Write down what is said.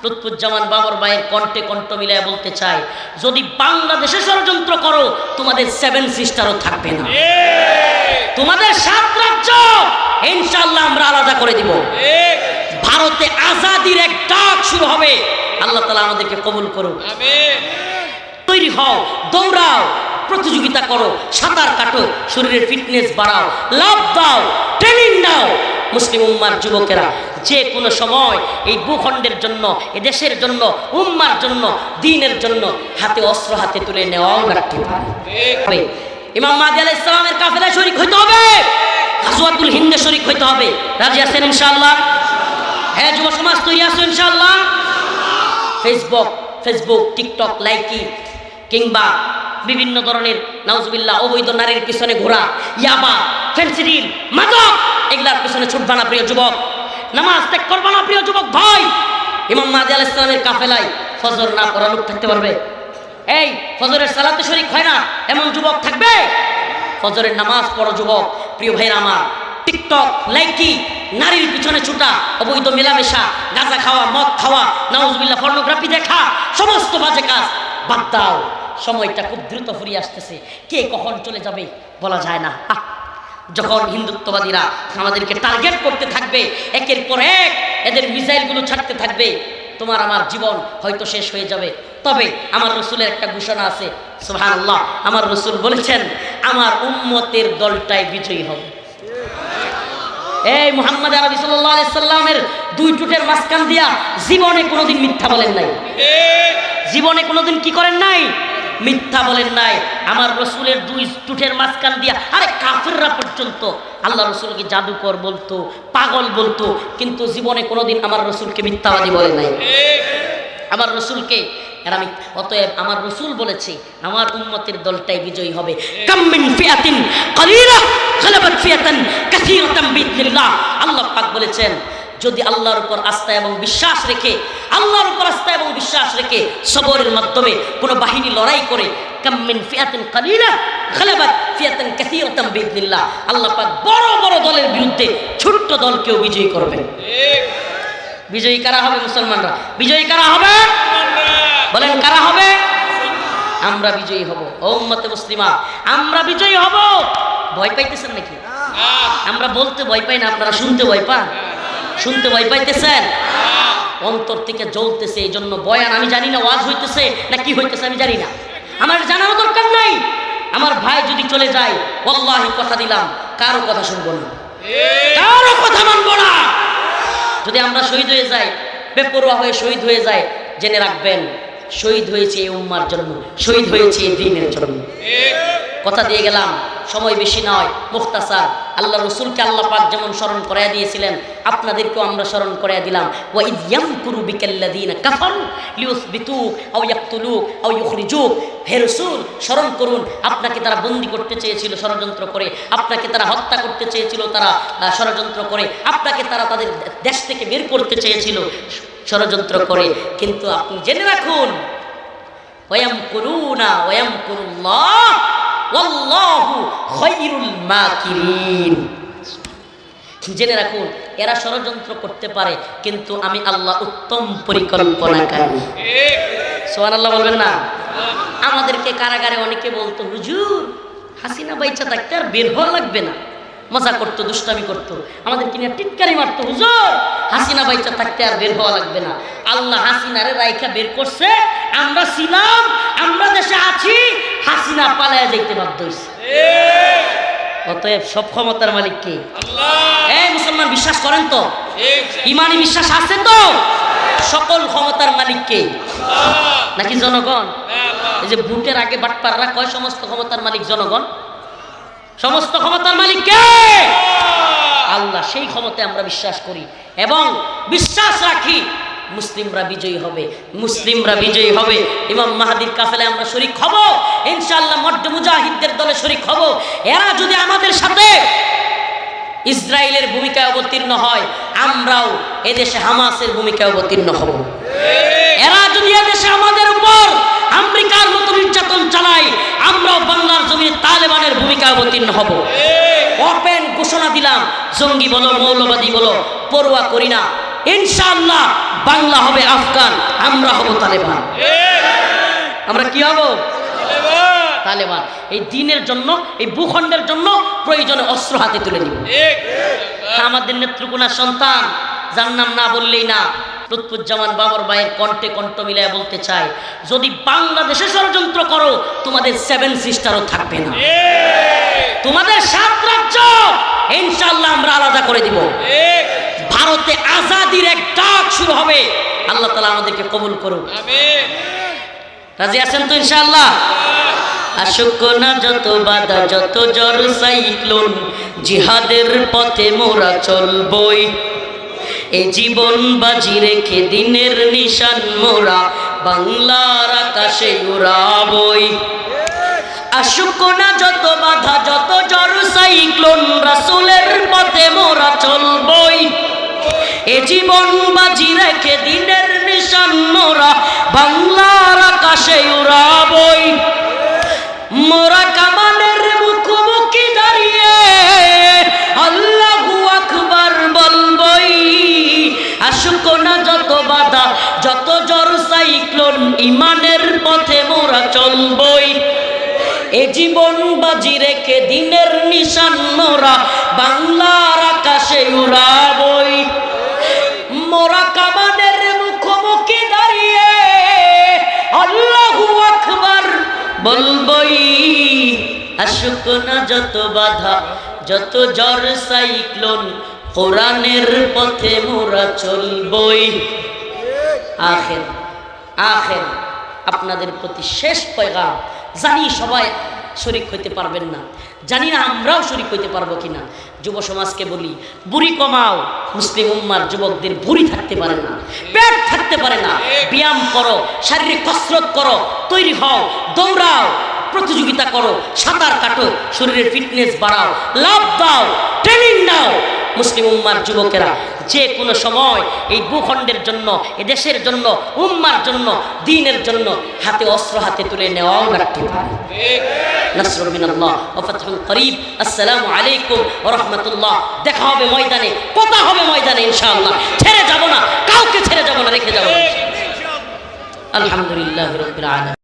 লুৎফুজ্জামান বাবর ভাইয়ের কণ্ঠে কণ্ঠ মিলায় বলতে চাই, যদি বাংলাদেশে ষড়যন্ত্র করো তোমাদের 7 সিস্টারও থাকবে না, তোমাদের 7 রাজ্য ইনশাআল্লাহ আমরা আলাদা করে দিব। ভারতে আজাদির এক ডাক শুরু হবে, আল্লাহ তাআলা আমাদেরকে কবুল করুন। তৈরি হও, দৌড়াও, প্রতিযোগিতা করো, সাঁতার কাটো, শরীরের ফিটনেস বাড়াও, লাভ দাও, ট্রেনিং নাও। মুসলিম উম্মার যুবকেরা যে কোনো সময় এই ভূখণ্ডের জন্য, এই দেশের জন্য, উম্মার জন্য, দ্বীনের জন্য হাতে অস্ত্র হাতে তুলে নেওয়াও রাখতে পারে। ইমাম মাহদী আলাইহিস সালামের কাফেলায় শরীক হইতে হবে, গাজওয়াতুল হিন্দে শরীক হইতে হবে। রাজি আছেন ইনশাআল্লাহ? হ্যাঁ, যুব সমাজ তৈরি আছো ইনশাআল্লাহ? ফেসবুক, টিকটক, লাইকি কিংবা বিভিন্ন ধরনের নাউজুবিল্লাহ অবৈধ নারীর পিছনে ঘোরা, ইয়াবা, ফেন্সিডিল, মাদক, এগুলার পিছনে ছুটবা না প্রিয় যুবক। নামাজ ত্যাগ করবা না প্রিয় যুবক ভাই। ইমাম মাহদী আলাইহিস সালামের কাফেলায় ফজর না পড়া লোক থাকতে পারবে? এই ফজরের সালাতে শরীক হয় না এমন যুবক থাকবে? ফজরের নামাজ পড়ো যুবক। প্রিয় ভাইরা আমার, টিকটক, লাইকি, নারীর পিছনে ছুটা, অবৈধ মেলামেশা, গাঁজা খাওয়া, মদ খাওয়া, নাউজুবিল্লাহ পর্নোগ্রাফি দেখা, সমস্ত বাজে কাজ বাদ দাও। সময়টা খুব দ্রুত ফুরিয়ে আসতেছে, কে কখন চলে যাবে বলা যায় না। যখন হিন্দুত্ববাদীরা আমাদেরকে টার্গেট করতে থাকবে, একের পর এক এদের মিসাইলগুলো ছাড়তে থাকবে, তোমার আমার জীবন হয়তো শেষ হয়ে যাবে। তবে আমার রসুলের একটা ঘোষণা আছে, সুবহানাল্লাহ। আমার রসুল বলেছেন, আমার উম্মতের দলটাই বিজয়ী হবে। এই মুহাম্মদ আরবি সাল্লাল্লাহু আলাইহি সাল্লামের 2 টুটের মাঝখান দিয়া জীবনে কোনোদিন মিথ্যা বলেন নাই, জীবনে কোনোদিন কি করেন নাই? মিথ্যা বলেন নাই। আমার রসুলের 2 টুটের মাঝখান দিয়া, আরে কাফেররা পর্যন্ত আল্লাহ রসুলকে জাদুকর বলতো, পাগল বলতো, কিন্তু জীবনে কোনোদিন আমার রসুলকে মিথ্যাবাদী বলে নাই। আমার রসুলকে অতএব আমার রসুল বলেছে, আমার উম্মতের দলটাই বিজয়ী হবে। কাম মিন ফিয়াতিন কালিলা গালাবাত ফিয়াতান কাসীরাতান বিইذنিল্লাহ। আল্লাহ পাক বলেছেন, যদি আল্লাহর উপর আস্থা এবং বিশ্বাস রেখে, আল্লাহর উপর আস্থা এবং বিশ্বাস রেখে সবরের মাধ্যমে কোনো বাহিনী লড়াই করে, কাম মিন ফিয়াতিন কালিলা গালাবাত ফিয়াতান কাসীরাতান বিইذنিল্লাহ, আল্লাহ পাক বড় বড় দলের বিরুদ্ধে ছোট্ট দলকেও বিজয়ী করবেন। বিজয়ী কারা হবে? মুসলমানরা। বিজয়ী কারা হবে? বলেন কারা হবে? আমরা বিজয়ী হব। ও উম্মতে মুসলিমা, আমরা বিজয়ী হব। ভয় পাইতেছেন নাকি? আমরা বলতে ভয় পাই না, আপনারা শুনতে ভয় পান? শুনতে ভয় পাইতেছেন? অন্তর থেকে জ্বলতেছে। এই জন্য বয়ান আমি জানি না ওয়াজ হইতেছে না কি হইতেছে আমি জানি না, আমার জানার দরকার নাই। আমার ভাই যদি চলে যায়, ওয়াল্লাহি কথা দিলাম কারো কথা শুনবো না, কারো কথা মানবো না। যদি আমরা শহীদ হয়ে যাই, বেপরোয়া হয়ে শহীদ হয়ে যায়, জেনে রাখবেন শহীদ হয়েছে এই উম্মার জন্য, শহীদ হয়েছে এই দ্বীনের জন্য। কথা দিয়ে গেলাম, সময় বেশি নয়, মুখতাসার। আল্লাহ রসুলকে আল্লাহ পাক যেমন স্মরণ করাইয়া দিয়েছিলেন, আপনাদেরকেও আমরা স্মরণ করাইয়া দিলাম। ওয়া ইয ইয়ামকুরু বিকাল্লাযীনা কাফারু লিয়ুসবিতুক আও ইয়াকতুলুক আও ইউখরিজুক। হে রাসূল, স্মরণ করুন, আপনাকে তারা বন্দী করতে চেয়েছিল ষড়যন্ত্র করে, আপনাকে তারা হত্যা করতে চেয়েছিল তারা ষড়যন্ত্র করে, আপনাকে তারা তাদের দেশ থেকে বের করতে চেয়েছিল ষড়যন্ত্র করে, কিন্তু আপনি জেনে রাখুন, ওয়ায়ামকুরুনা ওয়ায়ামকুরুল্লাহ ওয়াল্লাহু খায়রুল মাকিরিন। জেনে রাখুন, এরা ষড়যন্ত্র করতে পারে, কিন্তু আমি আল্লাহ উত্তম পরিকল্পনাকারী। সুবহানাল্লাহ বলবেন না? আমাদেরকে কারাগারে অনেকে বলতো, হুজুর হাসিনা বাইচা থাকতে আর বের হওয়া লাগবে না। মজা করতো, দুষ্টামি করতো, আমাদেরকে নিয়ে টিটকারি মারতো, হুজুর হাসিনা বাইচা থাকতে আর বের হওয়া লাগবে না। আল্লাহ হাসিনারে রাইখা বের করছে, আমরা ছিলাম, আমরা দেশে আছি, হাসিনা পালায়া যাইতে বাধ্য হইছে। অতএব সব ক্ষমতার মালিক কে? আল্লাহ। এই মুসলমান বিশ্বাস করেন তো? ইমানি বিশ্বাস আছে তো? সকল ক্ষমতার মালিক কে? আল্লাহ। নাকি জনগণ? এই যে ভোটের আগে বাটপাররা কয় সমস্ত ক্ষমতার মালিক জনগণ, সমস্ত ক্ষমতার মালিক কে? আল্লাহ। সেই ক্ষমতায় আমরা বিশ্বাস করি এবং বিশ্বাস রাখি মুসলিমরা বিজয়ী হবে, মুসলিমরা বিজয়ী হবে। ইমাম মাহদীর কাফেলায় আমরা শরীক হব ইনশাআল্লাহ, মর্দে মুজাহিদদের দলে শরীক হব। এরা যদি আমাদের সাথে ইসরায়েলের ভূমিকায় অবতীর্ণ হয়, আমরাও এদেশে হামাসের ভূমিকায় অবতীর্ণ হব। এরা যদি এদেশে আমাদের উপর আমেরিকার মতো নির্যাতন চালায়, আমরাও বাংলার জমিনে তালেবানের ভূমিকায় অবতীর্ণ হব। ওপেন ঘোষণা দিলাম, জঙ্গি বলো মৌলবাদী বলো পরোয়া করি না, ইনশাআল্লাহ বাংলা হবে আফগান, আমরা হব তালেবান। আমরা কি হব? তালেবান। এই দিনের জন্য, এই ভূখণ্ডের জন্য প্রয়োজনে অস্ত্র হাতে তুলে দিব। আমাদের নেত্রকোনার সন্তান, যার নাম না বললেই না, লুৎফুজ্জামান বাবর ভাইয়ের কণ্ঠে কণ্ঠ মিলায় বলতে চাই, যদি বাংলাদেশে ষড়যন্ত্র করো তোমাদের 7 সিস্টারও থাকবে না, তোমাদের 7 রাজ্য ইনশাআল্লাহ আমরা আলাদা করে দিব। ভারতে আজাদির এক ডাক শুরু হবে। আল্লাহ তাআলা আমাদেরকে কবুল করুন, আমিন। রাজি আছেন তো ইনশাআল্লাহ? আসুক না যত বাধা, যত ঝড় সাইক্লোন, জিহাদের পথে মোরা চলবই। এই জীবন বাজি রেখে দিনের নিশান মোরা বাংলার আকাশে উড়াবই। আসুক না যত বাধা, যত ঝড় সাইক্লোন, রাসূলের পথে মোরা চলবই। এ জীবন বাজি রেখে দিনের নিশান মোরা বাংলার আকাশে উড়াবই। মোরা কামানের মুখোমুখি দাঁড়িয়ে আল্লাহু আকবার বলবই। আসুক না যত বাধা, যত ঝড় সাইক্লোন, ইমানের পথে মোরা চলবই। এ জীবন বাজি রেখে দিনের নিশান মোরা বাংলার আকাশে উড়াবই। মোরা কামানের মুখোমুখি দাঁড়িয়ে আল্লাহু আকবার বলবই। আসুক না যত বাধা, যত ঝড় সাইক্লোন, কোরআনের পথে মোরা চলবই। আখের আখের আপনাদের প্রতি শেষ পয়গাম। জানি সবাই শরীক হইতে পারবেন না, জানি না আমরাও শরীক হইতে পারবো কিনা। যুব সমাজকে বলি, বুড়ি কমাও। মুসলিম উম্মার যুবকদের বুড়ি থাকতে পারে না, পেট থাকতে পারে না। ব্যায়াম করো, শারীরিক কসরত করো, তৈরি হও, দৌড়াও, প্রতিযোগিতা করো, সাঁতার কাটো, শরীরের ফিটনেস বাড়াও, লাভ দাও, ট্রেনিং দাও। মুসলিম উম্মার যুবকেরা যে কোনো সময় এই ভূখণ্ডের জন্য, এ দেশের জন্য, উম্মার জন্য, দ্বীনের জন্য হাতে অস্ত্র হাতে তুলে নেওয়াও রাখতে পারে। নাসরুম মিনাল্লাহ ওয়া ফাতহুন করিব। আসসালামু আলাইকুম ওয়া রাহমাতুল্লাহ। দেখা হবে ময়দানে, কথা হবে ময়দানে ইনশাআল্লাহ। ছেড়ে যাব না, কাউকে ছেড়ে যাব না, রেখে যাব না। আলহামদুলিল্লাহি রাব্বিল আলামিন।